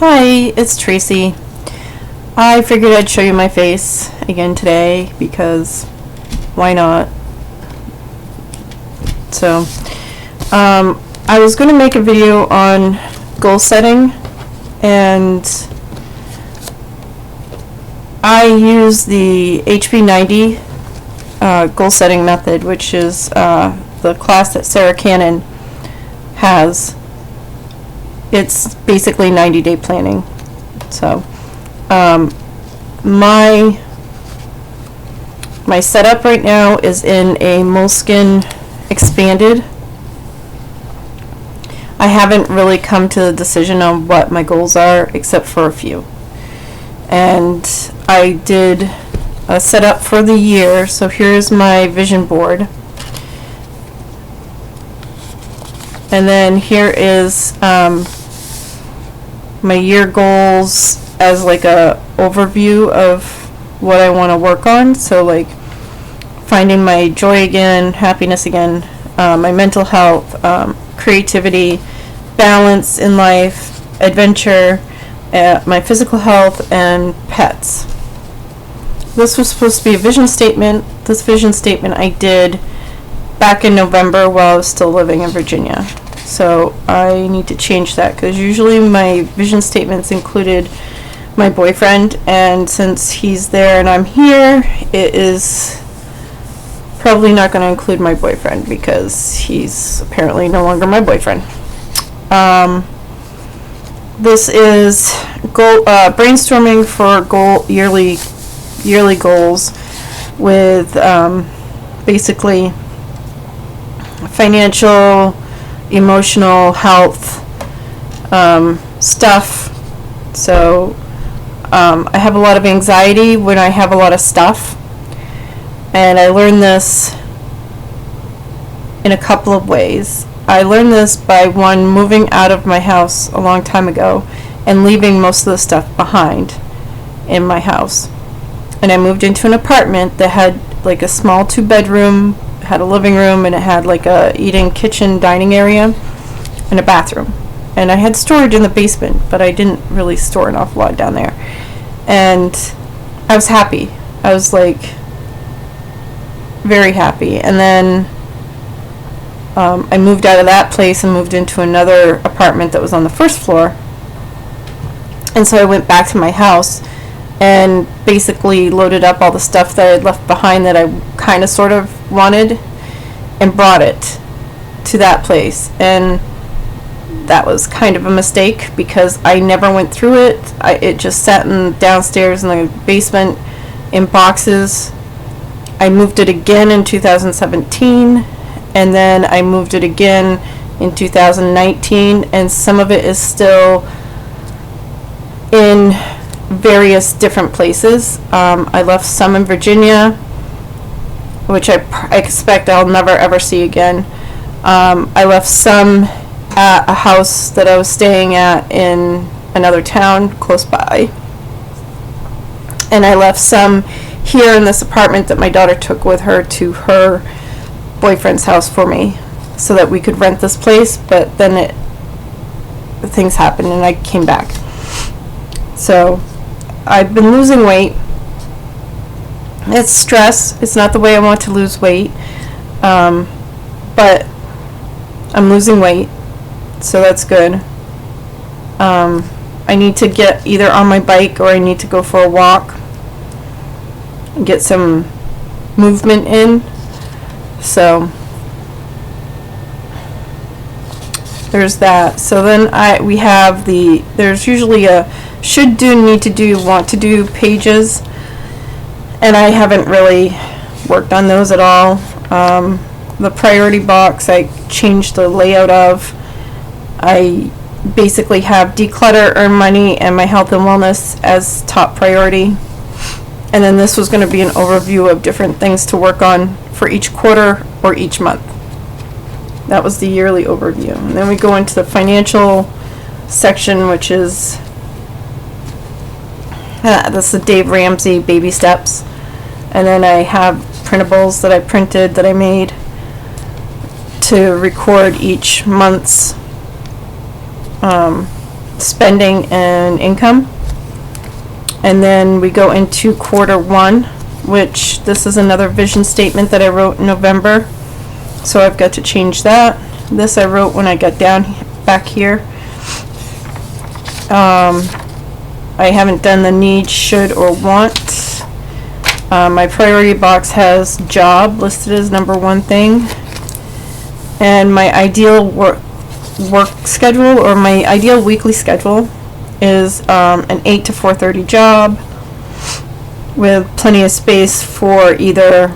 Hi, it's Tracy. I figured I'd show you my face again today because why not? So, I was going to make a video on goal setting, and I use the HB90 goal setting method, which is the class that Sarah Cannon has. It's basically 90-day planning. So my setup right now is in a moleskin expanded. I haven't really come to the decision on what my goals are except for a few. And I did a setup for the year, so here's my vision board. And then here is my year goals as like a overview of what I want to work on. So like finding my joy again, happiness again, my mental health, creativity, balance in life, adventure, my physical health, and pets. This was supposed to be a vision statement. This vision statement I did back in November while I was still living in Virginia. So I need to change that because usually my vision statements included my boyfriend, and since he's there and I'm here, it is probably not going to include my boyfriend because he's apparently no longer my boyfriend. This is brainstorming for yearly goals with basically financial, emotional, health stuff. So I have a lot of anxiety when I have a lot of stuff, and I learned this in a couple of ways. I learned this by moving out of my house a long time ago and leaving most of the stuff behind in my house. And I moved into an apartment that had like a small 2-bedroom, had a living room, and it had like a eating, kitchen, dining area, and a bathroom. And I had storage in the basement, but I didn't really store an awful lot down there. And I was happy. I was like very happy. And then I moved out of that place and moved into another apartment that was on the first floor. And so I went back to my house and basically loaded up all the stuff that I had left behind that I kind of sort of wanted and brought it to that place. And that was kind of a mistake because I never went through it. It just sat downstairs in the basement in boxes. I moved it again in 2017, and then I moved it again in 2019, and some of it is still in various different places. I left some in Virginia, which I expect I'll never ever see again. I left some at a house that I was staying at in another town close by, and I left some here in this apartment that my daughter took with her to her boyfriend's house for me so that we could rent this place, but then things happened and I came back. So I've been losing weight. It's stress. It's not the way I want to lose weight, but I'm losing weight, so that's good. I need to get either on my bike or I need to go for a walk and get some movement in. So there's that. So then we have there's usually a should do, need to do, want to do pages, and I haven't really worked on those at all. The priority box I changed the layout of. I basically have declutter, earn money, and my health and wellness as top priority. And then this was going to be an overview of different things to work on for each quarter or each month. That was the yearly overview. And then we go into the financial section, which is this is the Dave Ramsey baby steps. And then I have printables that I printed that I made to record each month's spending and income. And then we go into quarter one, which this is another vision statement that I wrote in November. So I've got to change that. This I wrote when I got down back here. I haven't done the need, should, or want. My priority box has job listed as number one thing. And my ideal work schedule, or my ideal weekly schedule, is an 8 to 4:30 job with plenty of space for either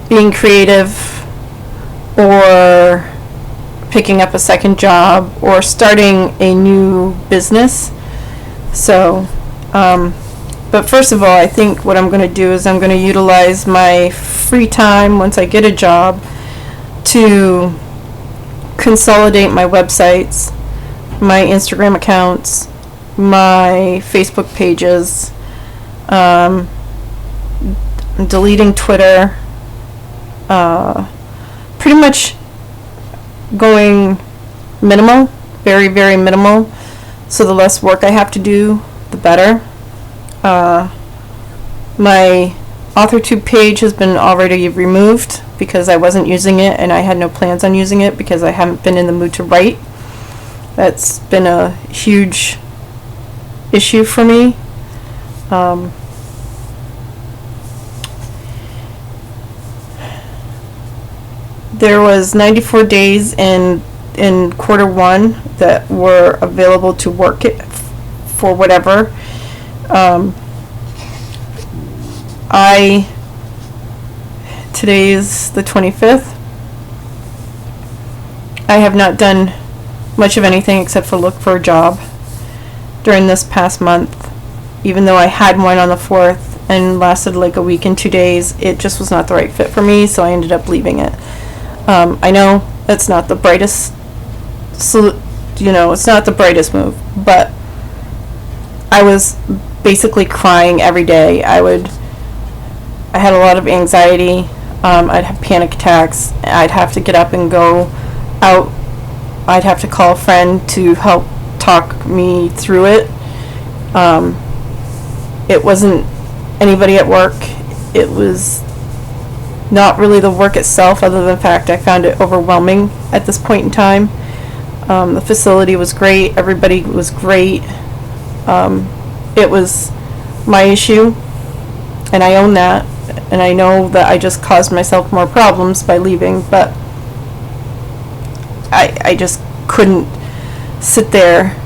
being creative or picking up a second job or starting a new business. So, but first of all, I think what I'm going to do is I'm going to utilize my free time once I get a job to consolidate my websites, my Instagram accounts, my Facebook pages, deleting Twitter, pretty much going minimal, very, very minimal. So the less work I have to do, the better. My AuthorTube page has been already removed because I wasn't using it, and I had no plans on using it because I haven't been in the mood to write. That's been a huge issue for me. There was 94 days in quarter one that were available to work it for whatever. Today's the 25th. I have not done much of anything except for look for a job during this past month. Even though I had one on the 4th and lasted like a week and 2 days, it just was not the right fit for me, so I ended up leaving it. I know it's not the brightest, it's not the brightest move, but I was basically crying every day. I had a lot of anxiety. I'd have panic attacks. I'd have to get up and go out. I'd have to call a friend to help talk me through it. It wasn't anybody at work. It was not really the work itself, other than the fact I found it overwhelming at this point in time. The facility was great. Everybody was great. It was my issue, and I own that. And I know that I just caused myself more problems by leaving, but I just couldn't sit there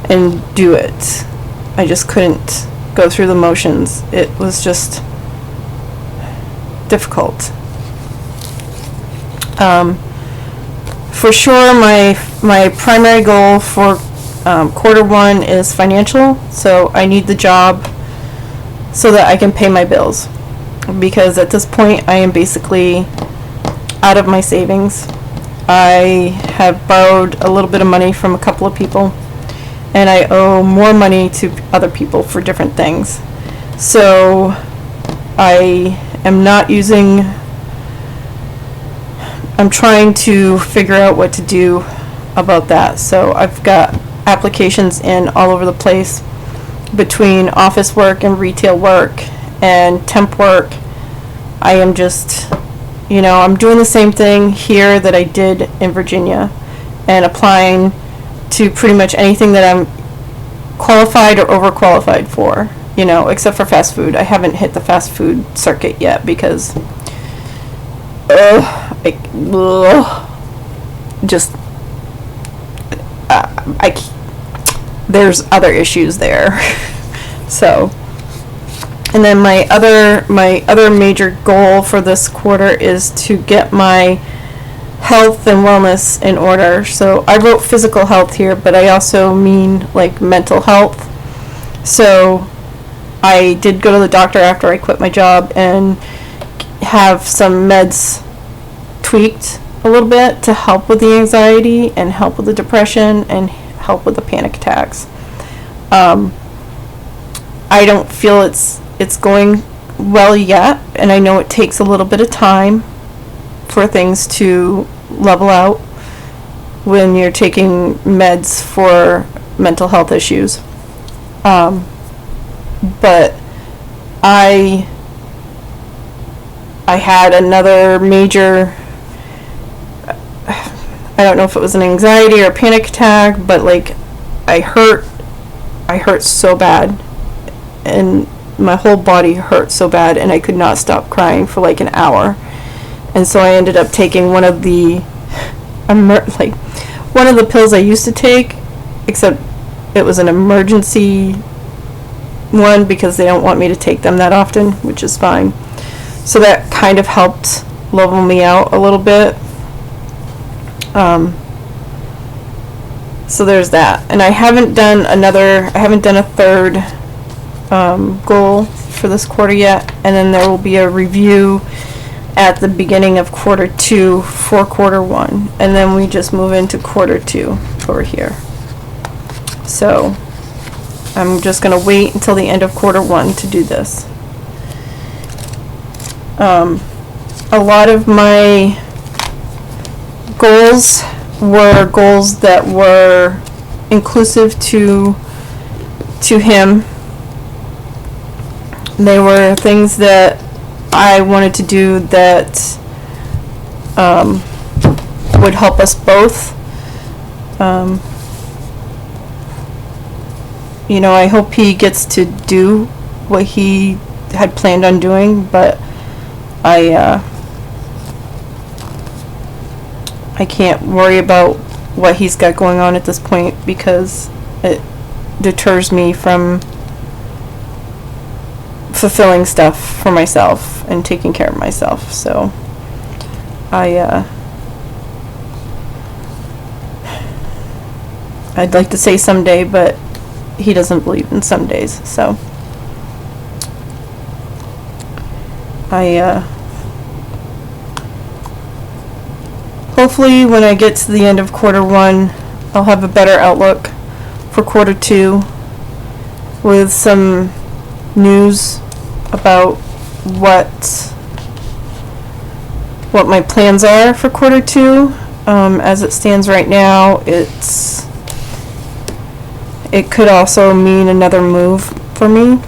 and do it. I just couldn't go through the motions. It was just difficult. For sure, my primary goal for quarter one is financial, so I need the job so that I can pay my bills, because at this point I am basically out of my savings. I have borrowed a little bit of money from a couple of people, and I owe more money to other people for different things. So I am not using, I'm trying to figure out what to do about that. So I've got applications in all over the place between office work and retail work and temp work. I am just, I'm doing the same thing here that I did in Virginia, and applying to pretty much anything that I'm qualified or overqualified for, except for fast food. I haven't hit the fast food circuit yet because there's other issues there. So, and then my other major goal for this quarter is to get my health and wellness in order. So I wrote physical health here, but I also mean like mental health. So I did go to the doctor after I quit my job and have some meds tweaked a little bit to help with the anxiety and help with the depression and help with the panic attacks. I don't feel it's going well yet, and I know it takes a little bit of time for things to level out. when you're taking meds for mental health issues. But I had another major, I don't know if it was an anxiety or a panic attack, but like I hurt so bad, and my whole body hurt so bad, and I could not stop crying for like an hour. And so I ended up taking one of the one of the pills I used to take, except it was an emergency one because they don't want me to take them that often, which is fine. So that kind of helped level me out a little bit. So there's that. And I haven't done a third goal for this quarter yet, and then there will be a review at the beginning of quarter 2 for quarter 1, and then we just move into quarter 2 over here. So I'm just going to wait until the end of quarter 1 to do this. A lot of my goals were goals that were inclusive to him. They were things that I wanted to do that would help us both. I hope he gets to do what he had planned on doing, but I can't worry about what he's got going on at this point because it deters me from fulfilling stuff for myself and taking care of myself. So I'd like to say someday, but he doesn't believe in some days. So hopefully when I get to the end of quarter 1, I'll have a better outlook for quarter 2 with some news about what my plans are for quarter 2. As it stands right now, it could also mean another move for me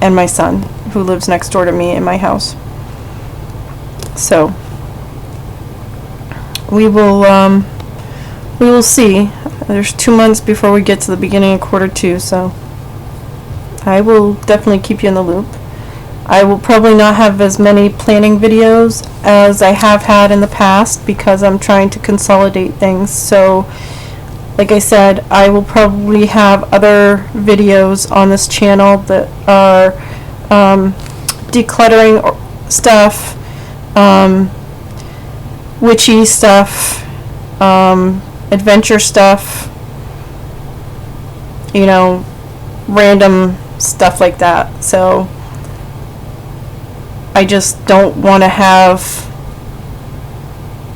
and my son, who lives next door to me in my house. So we will see. There's 2 months before we get to the beginning of quarter 2, so I will definitely keep you in the loop. I will probably not have as many planning videos as I have had in the past because I'm trying to consolidate things. So like I said, I will probably have other videos on this channel that are decluttering stuff, witchy stuff, adventure stuff, random stuff like that. So I just don't want to have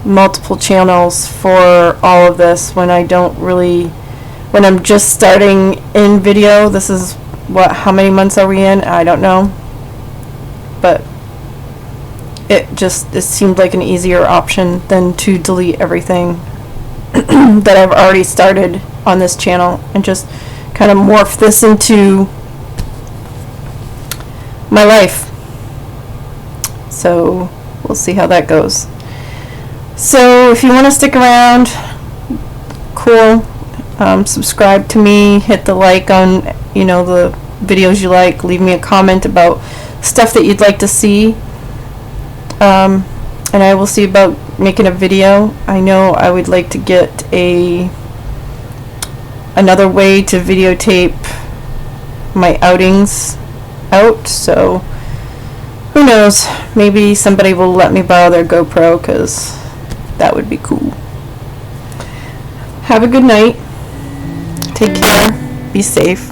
multiple channels for all of this when I'm just starting in video. This is how many months are we in? I don't know, but it seemed like an easier option than to delete everything that I've already started on this channel and just kind of morph this into my life. So we'll see how that goes. So if you want to stick around, cool. Subscribe to me, hit the like on the videos you like, leave me a comment about stuff that you'd like to see, and I will see about making a video. I know I would like to get another way to videotape my outings out, so who knows, maybe somebody will let me borrow their GoPro, because that would be cool. Have a good night. Take care. Be safe.